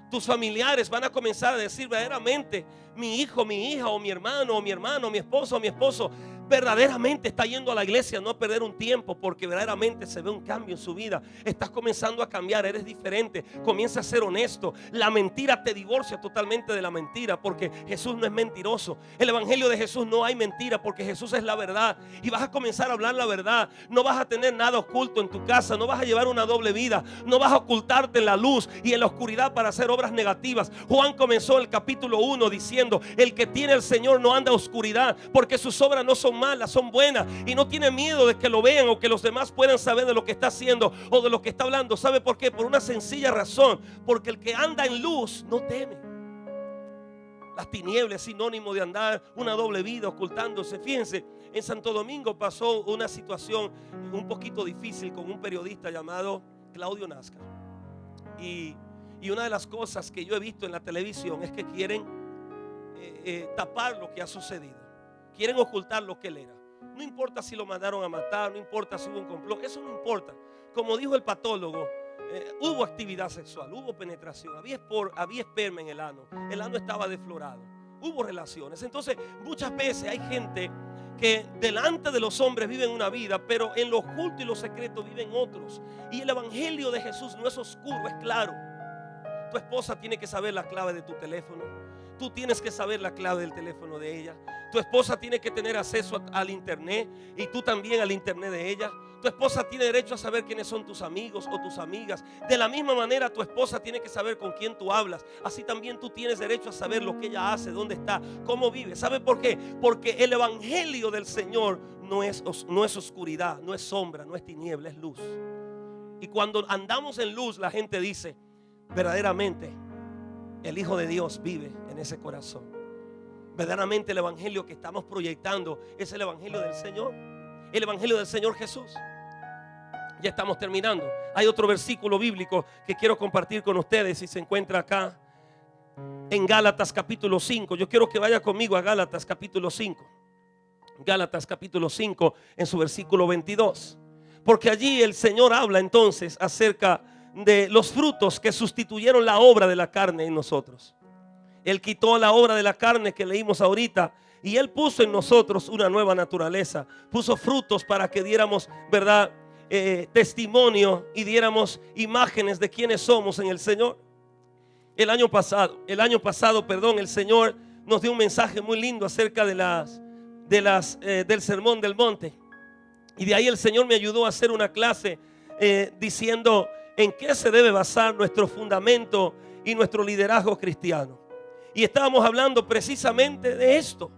Tus familiares van a comenzar a decir: verdaderamente mi hijo, mi hija, o mi hermano, mi esposo, mi esposo verdaderamente está yendo a la iglesia, no a perder un tiempo, porque verdaderamente se ve un cambio en su vida. Estás comenzando a cambiar, eres diferente, comienza a ser honesto. La mentira te divorcia totalmente de la mentira, porque Jesús no es mentiroso. El evangelio de Jesús no hay mentira, porque Jesús es la verdad, y vas a comenzar a hablar la verdad. No vas a tener nada oculto en tu casa, no vas a llevar una doble vida, no vas a ocultarte en la luz y en la oscuridad para hacer obras negativas. Juan comenzó el capítulo 1 diciendo: el que tiene al Señor no anda en oscuridad, porque sus obras no son malas, son buenas, y no tiene miedo de que lo vean o que los demás puedan saber de lo que está haciendo o de lo que está hablando. ¿Sabe por qué? Por una sencilla razón: porque el que anda en luz no teme. Las tinieblas es sinónimo de andar una doble vida, ocultándose. Fíjense, en Santo Domingo pasó una situación un poquito difícil con un periodista llamado Claudio Nascar, y una de las cosas que yo he visto en la televisión es que quieren tapar lo que ha sucedido. Quieren ocultar lo que él era. No importa si lo mandaron a matar, no importa si hubo un complot, eso no importa. Como dijo el patólogo, hubo actividad sexual, hubo penetración, había esperma en el ano estaba desflorado, hubo relaciones. Entonces muchas veces hay gente que delante de los hombres viven una vida, pero en lo oculto y lo secreto viven otros. Y el evangelio de Jesús no es oscuro, es claro. Tu esposa tiene que saber la clave de tu teléfono. Tú tienes que saber la clave del teléfono de ella. Tu esposa tiene que tener acceso al internet, y tú también al internet de ella. Tu esposa tiene derecho a saber quiénes son tus amigos o tus amigas. De la misma manera, tu esposa tiene que saber con quién tú hablas. Así también tú tienes derecho a saber lo que ella hace, dónde está, cómo vive. ¿Sabe por qué? Porque el evangelio del Señor no es oscuridad, no es sombra, no es tiniebla, es luz. Y cuando andamos en luz, la gente dice: verdaderamente el Hijo de Dios vive en ese corazón. Verdaderamente el evangelio que estamos proyectando es el evangelio del Señor, el evangelio del Señor Jesús. Ya estamos terminando. Hay otro versículo bíblico que quiero compartir con ustedes, y se encuentra acá en Gálatas capítulo 5. Yo quiero que vaya conmigo a Gálatas capítulo 5. Gálatas capítulo 5, en su versículo 22. Porque allí el Señor habla entonces acerca de los frutos que sustituyeron la obra de la carne en nosotros. Él quitó la obra de la carne que leímos ahorita, y Él puso en nosotros una nueva naturaleza. Puso frutos para que diéramos, ¿verdad?, testimonio, y diéramos imágenes de quiénes somos en el Señor. El año pasado, el Señor nos dio un mensaje muy lindo acerca del Sermón del Monte. Y de ahí el Señor me ayudó a hacer una clase diciendo en qué se debe basar nuestro fundamento y nuestro liderazgo cristiano. Y estábamos hablando precisamente de esto,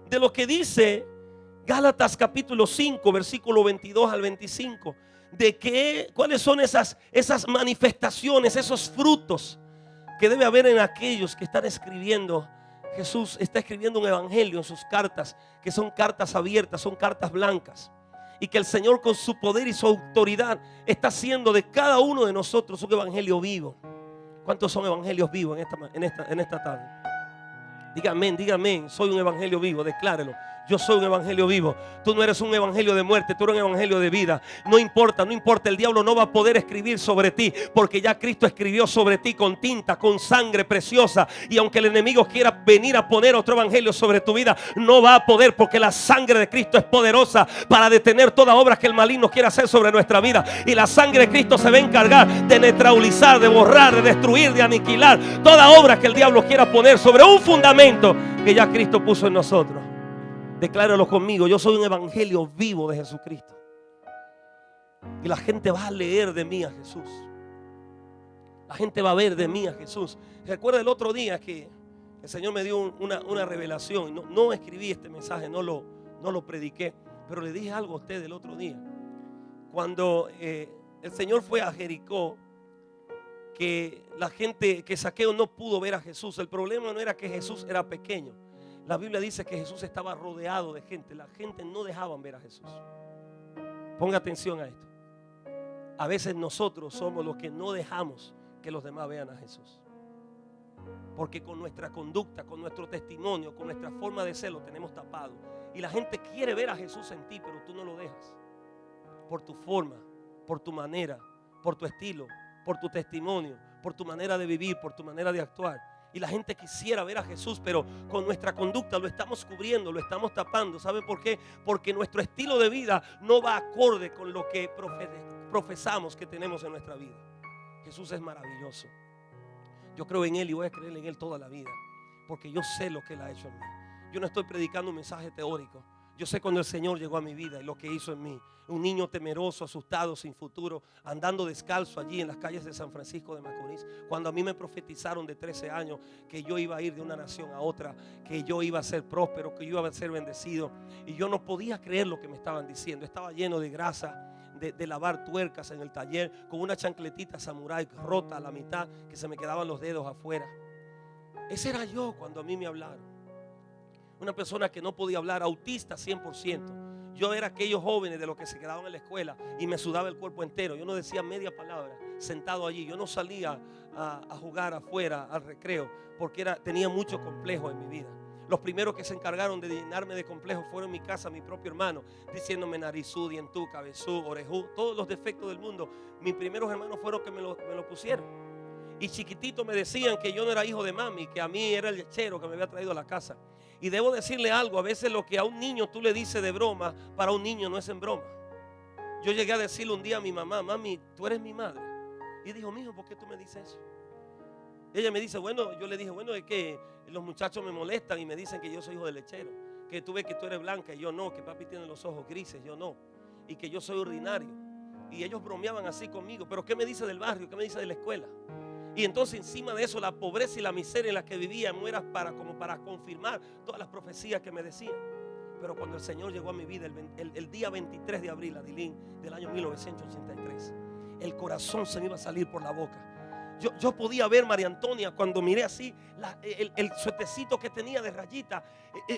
de lo que dice Gálatas capítulo 5, versículo 22 al 25, de cuáles son esas manifestaciones, esos frutos que debe haber en aquellos que están escribiendo. Jesús está escribiendo un evangelio en sus cartas, que son cartas abiertas, son cartas blancas, y que el Señor, con su poder y su autoridad, está haciendo de cada uno de nosotros un evangelio vivo. ¿Cuántos son evangelios vivos en esta tarde? Diga amén. Soy un evangelio vivo, declárelo. Yo soy un evangelio vivo. Tú no eres un evangelio de muerte, tú eres un evangelio de vida. No importa, el diablo no va a poder escribir sobre ti, porque ya Cristo escribió sobre ti con tinta, con sangre preciosa. Y aunque el enemigo quiera venir a poner otro evangelio sobre tu vida, no va a poder, porque la sangre de Cristo es poderosa para detener toda obra que el maligno quiera hacer sobre nuestra vida. Y la sangre de Cristo se va a encargar de neutralizar, de borrar, de destruir, de aniquilar toda obra que el diablo quiera poner sobre un fundamento que ya Cristo puso en nosotros. Decláralo conmigo: yo soy un evangelio vivo de Jesucristo. Y la gente va a leer de mí a Jesús. La gente va a ver de mí a Jesús. Recuerda el otro día que el Señor me dio una revelación. No escribí este mensaje, no lo prediqué, pero le dije algo a usted el otro día. Cuando el Señor fue a Jericó, que la gente, que Zaqueo no pudo ver a Jesús. El problema no era que Jesús era pequeño. La Biblia dice que Jesús estaba rodeado de gente. La gente no dejaban ver a Jesús. Ponga atención a esto. A veces nosotros somos los que no dejamos que los demás vean a Jesús, porque con nuestra conducta, con nuestro testimonio, con nuestra forma de ser, lo tenemos tapado. Y la gente quiere ver a Jesús en ti, pero tú no lo dejas. Por tu forma, por tu manera, por tu estilo, por tu testimonio, por tu manera de vivir, por tu manera de actuar. Y la gente quisiera ver a Jesús, pero con nuestra conducta lo estamos cubriendo, lo estamos tapando. ¿Sabe por qué? Porque nuestro estilo de vida no va acorde con lo que profesamos que tenemos en nuestra vida. Jesús es maravilloso. Yo creo en Él y voy a creer en Él toda la vida, porque yo sé lo que Él ha hecho en mí. Yo no estoy predicando un mensaje teórico. Yo sé cuando el Señor llegó a mi vida y lo que hizo en mí. Un niño temeroso, asustado, sin futuro, andando descalzo allí en las calles de San Francisco de Macorís. Cuando a mí me profetizaron de 13 años que yo iba a ir de una nación a otra, que yo iba a ser próspero, que yo iba a ser bendecido. Y yo no podía creer lo que me estaban diciendo. Estaba lleno de grasa, de lavar tuercas en el taller, con una chancletita samurái rota a la mitad, que se me quedaban los dedos afuera. Ese era yo cuando a mí me hablaron. Una persona que no podía hablar, autista 100%. Yo era aquellos jóvenes de los que se quedaban en la escuela y me sudaba el cuerpo entero. Yo no decía media palabra sentado allí. Yo no salía a jugar afuera al recreo, porque tenía mucho complejo en mi vida. Los primeros que se encargaron de llenarme de complejos fueron en mi casa, mi propio hermano, diciéndome narizú, dientú, cabezú, orejú, todos los defectos del mundo. Mis primeros hermanos fueron que me lo pusieron. Y chiquitito me decían que yo no era hijo de mami, que a mí era el lechero que me había traído a la casa. Y debo decirle algo: a veces lo que a un niño tú le dices de broma, para un niño no es en broma. Yo llegué a decirle un día a mi mamá: mami, tú eres mi madre. Y dijo: mijo, ¿por qué tú me dices eso? Y ella me dice: bueno, yo le dije: bueno, es que los muchachos me molestan y me dicen que yo soy hijo de lechero, que tú ves que tú eres blanca y yo no, que papi tiene los ojos grises, yo no, y que yo soy ordinario. Y ellos bromeaban así conmigo. Pero ¿qué me dice del barrio? ¿Qué me dice de la escuela? Y entonces encima de eso, la pobreza y la miseria en la que vivía no era como para confirmar todas las profecías que me decían. Pero cuando el Señor llegó a mi vida el día 23 de abril, Adilín, del año 1983, el corazón se me iba a salir por la boca. Yo podía ver María Antonia cuando miré así el suetecito que tenía de rayita.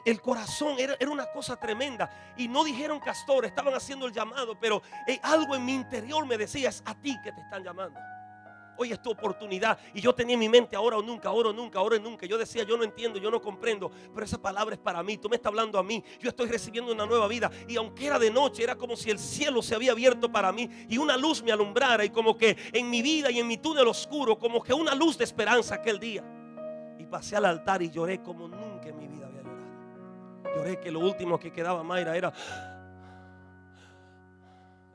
El corazón era una cosa tremenda. Y no dijeron castor, estaban haciendo el llamado, pero algo en mi interior me decía: es a ti que te están llamando. Hoy es tu oportunidad. Y yo tenía en mi mente: ahora o nunca, ahora o nunca, ahora o nunca. Yo decía: yo no entiendo, yo no comprendo, pero esa palabra es para mí. Tú me estás hablando a mí. Yo estoy recibiendo una nueva vida. Y aunque era de noche, era como si el cielo se había abierto para mí y una luz me alumbrara. Y como que en mi vida y en mi túnel oscuro, como que una luz de esperanza aquel día. Y pasé al altar y lloré como nunca en mi vida había llorado. Lloré que lo último que quedaba, Mayra, era...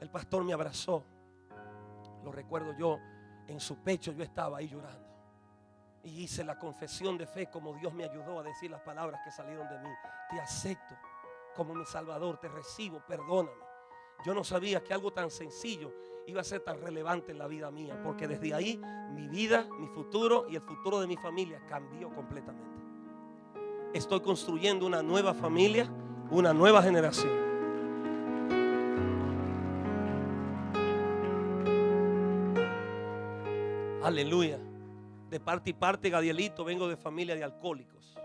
El pastor me abrazó. Lo recuerdo yo. En su pecho yo estaba ahí llorando. Y hice la confesión de fe, como Dios me ayudó a decir las palabras que salieron de mí. Te acepto como mi Salvador, te recibo, perdóname. Yo no sabía que algo tan sencillo iba a ser tan relevante en la vida mía, porque desde ahí mi vida, mi futuro y el futuro de mi familia cambió completamente. Estoy construyendo una nueva familia, una nueva generación. Aleluya. De parte y parte, Gadielito, vengo de familia de alcohólicos.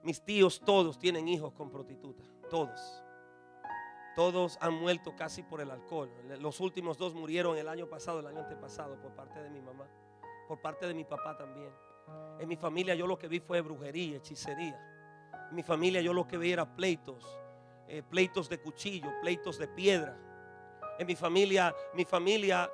Mis tíos todos tienen hijos con prostitutas. Todos han muerto casi por el alcohol. Los últimos 2 murieron el año pasado, el año antepasado, por parte de mi mamá, por parte de mi papá también. En mi familia yo lo que vi fue brujería, hechicería. En mi familia yo lo que vi era pleitos, pleitos de cuchillo, pleitos de piedra. En mi familia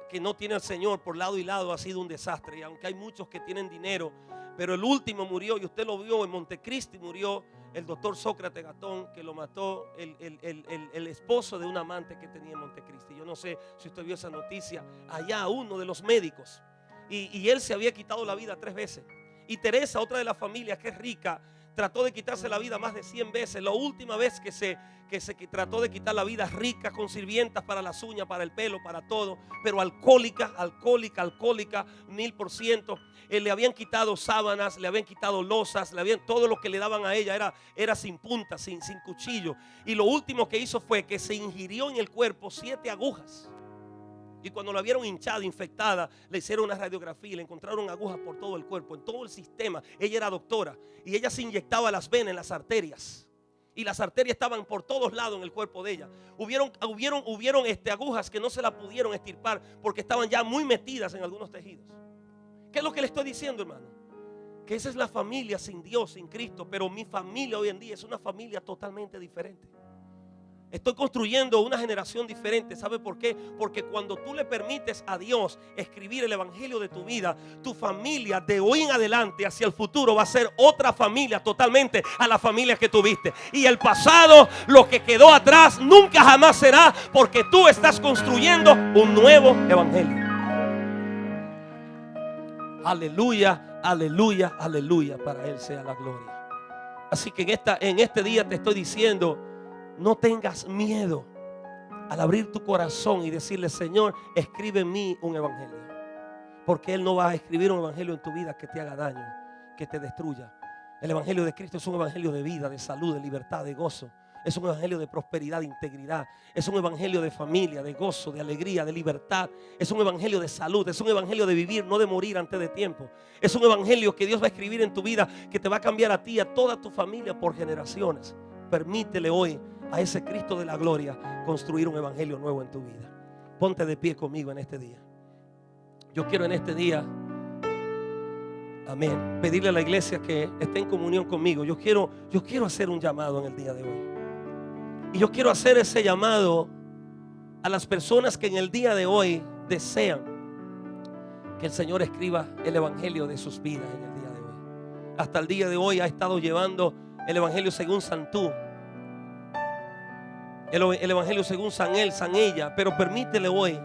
que no tiene al Señor por lado y lado ha sido un desastre. Y aunque hay muchos que tienen dinero, pero el último murió, y usted lo vio en Montecristi, murió el doctor Sócrates Gatón, que lo mató el esposo de un amante que tenía en Montecristi. Yo no sé si usted vio esa noticia. Allá uno de los médicos, y él se había quitado la vida 3 veces. Y Teresa, otra de las familias que es rica, trató de quitarse la vida más de 100 veces. La última vez que se trató de quitar la vida, rica, con sirvientas para las uñas, para el pelo, para todo, pero alcohólica, 1000%. Le habían quitado sábanas, le habían quitado losas, todo lo que le daban a ella era sin punta, sin cuchillo. Y lo último que hizo fue que se ingirió en el cuerpo 7 agujas. Y cuando la vieron hinchada, infectada, le hicieron una radiografía y le encontraron agujas por todo el cuerpo, en todo el sistema. Ella era doctora y ella se inyectaba las venas en las arterias. Y las arterias estaban por todos lados en el cuerpo de ella. Hubieron agujas que no se la pudieron extirpar porque estaban ya muy metidas en algunos tejidos. ¿Qué es lo que le estoy diciendo, hermano? Que esa es la familia sin Dios, sin Cristo. Pero mi familia hoy en día es una familia totalmente diferente. Estoy construyendo una generación diferente. ¿Sabe por qué? Porque cuando tú le permites a Dios escribir el evangelio de tu vida, tu familia de hoy en adelante hacia el futuro va a ser otra familia totalmente a la familia que tuviste. Y el pasado, lo que quedó atrás, nunca jamás será, porque tú estás construyendo un nuevo evangelio. Aleluya, aleluya, aleluya. Para Él sea la gloria. Así que en este día te estoy diciendo: no tengas miedo al abrir tu corazón y decirle: Señor, escribe en mí un evangelio. Porque Él no va a escribir un evangelio en tu vida que te haga daño, que te destruya. El evangelio de Cristo es un evangelio de vida, de salud, de libertad, de gozo. Es un evangelio de prosperidad, de integridad. Es un evangelio de familia, de gozo, de alegría, de libertad. Es un evangelio de salud. Es un evangelio de vivir, no de morir antes de tiempo. Es un evangelio que Dios va a escribir en tu vida, que te va a cambiar a ti y a toda tu familia por generaciones. Permítele hoy a ese Cristo de la gloria construir un evangelio nuevo en tu vida. Ponte de pie conmigo en este día. Yo quiero en este día, amén, pedirle a la iglesia que esté en comunión conmigo. Yo quiero hacer un llamado en el día de hoy. Y yo quiero hacer ese llamado a las personas que en el día de hoy desean que el Señor escriba el evangelio de sus vidas en el día de hoy. Hasta el día de hoy ha estado llevando el evangelio según Santú, el evangelio según Sanel, Sanella. Pero permítele hoy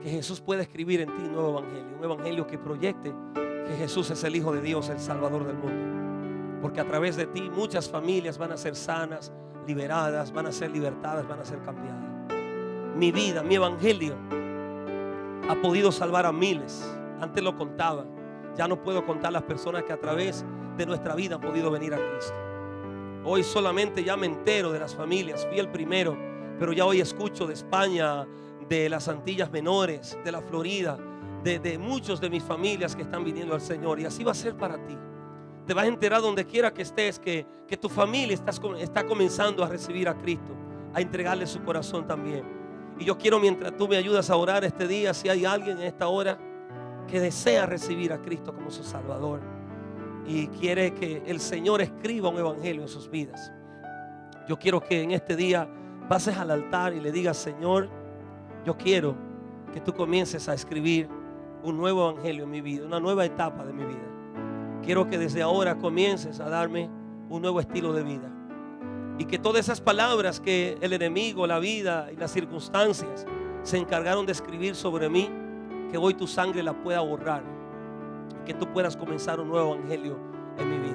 que Jesús pueda escribir en ti un nuevo evangelio. Un evangelio que proyecte que Jesús es el Hijo de Dios, el Salvador del mundo. Porque a través de ti muchas familias van a ser sanas, liberadas, van a ser libertadas, van a ser cambiadas. Mi vida, mi evangelio ha podido salvar a miles. Antes lo contaba. Ya no puedo contar las personas que a través de nuestra vida han podido venir a Cristo. Hoy solamente ya me entero de las familias. Fui el primero, pero ya hoy escucho de España, de las Antillas Menores, de la Florida, de muchos de mis familias que están viniendo al Señor. Y así va a ser para ti. Te vas a enterar donde quiera que estés que tu familia está comenzando a recibir a Cristo, a entregarle su corazón también. Y yo quiero, mientras tú me ayudas a orar este día, si hay alguien en esta hora que desea recibir a Cristo como su Salvador y quiere que el Señor escriba un evangelio en sus vidas, yo quiero que en este día pases al altar y le digas: Señor, yo quiero que tú comiences a escribir un nuevo evangelio en mi vida, una nueva etapa de mi vida. Quiero que desde ahora comiences a darme un nuevo estilo de vida, y que todas esas palabras que el enemigo, la vida y las circunstancias se encargaron de escribir sobre mí, que hoy tu sangre la pueda borrar, que tú puedas comenzar un nuevo evangelio en mi vida.